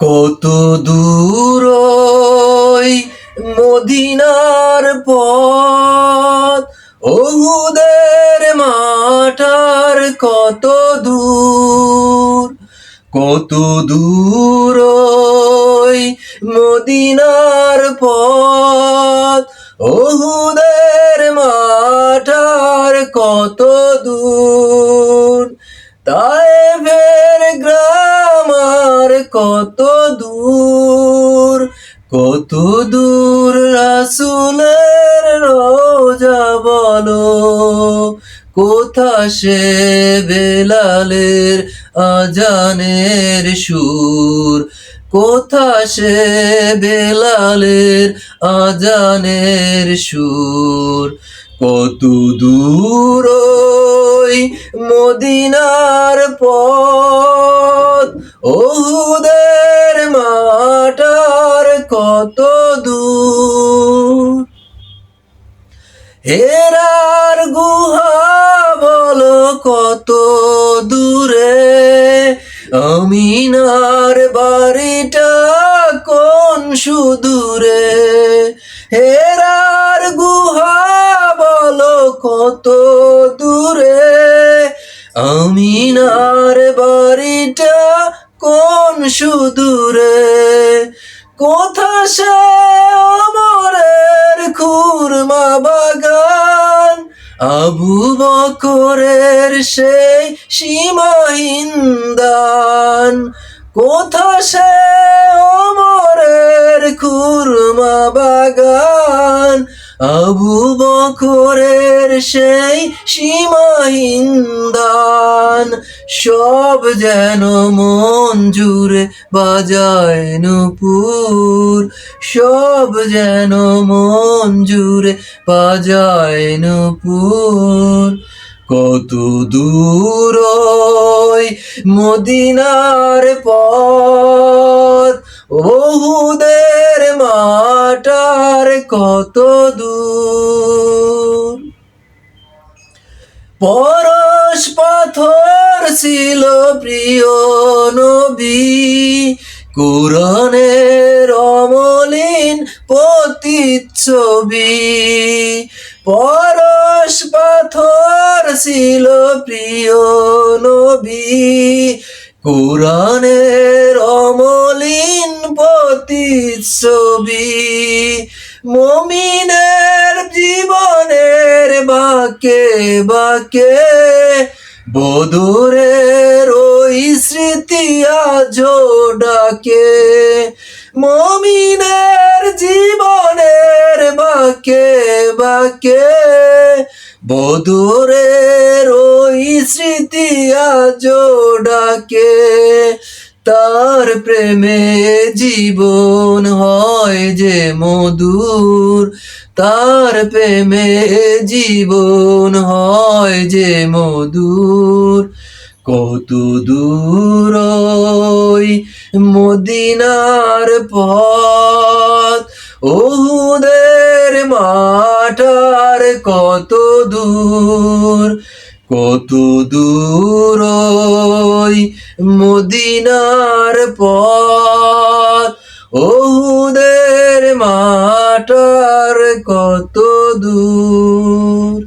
কত দূর ওই মদিনার পথ, ওহুদের মাঠার কত দূর, কত দূর ওই মদিনার পথ, ওহুদের মাঠার কত দূর, তায়েফের গ্রাম আর কত দূর, কত দূর রাসূলের রওজা বলো, কোথা সে বেলালের আজানের সুর, কোথা সে বেলালের আজানের সুর, কত দূর ওই মদিনার পথ, ওহুদের মাঠার কত দূর। হেরার গুহা বলো কত দূরে, আমিনার বাড়িটা কোন সুদূরে, হেরার গুহা বলো কত দূরে, আমিনার বাড়িটা কোন সুদূরে, কোথা সে ওমরের খুরমা বাগান, আবু বকরের সেই সীমাহীন দান, কোথা সে ওমরের খুরমা বাগান, আবু বকরের সেই সীমাহীন দান, সব যেন মন জুড়ে বাজায় নূপুর, সব যেন মন জুড়ে বাজায় নূপুর, কত দূর ওই মদিনার পথ, ওহুদের মাঠার কত দূর। পরশ পাথর ছিল প্রিয় নবী, কুরআনের অমলিন প্রতিচ্ছবি, পরশ পাথর ছিল প্রিয় নবী, কুরআনের অমলিন প্রতিচ্ছবি, মুমিনের জীবনের বাঁকে বাঁকে বদরের ওই স্মৃতি আজো ডাকে, মুমিনের জীবনের বাঁকে বাঁকে বদরের ওই স্মৃতি আজো ডাকে, তার প্রেমে জীবন হয় যে মধুর, তার প্রেমে জীবন হয় যে মধুর, কত দূর ওই মদিনার পথ, ওহুদের মাঠার কত দূর, কত দূর ওই মদিনার পথ, ওহুদের মাঠার কত দূর।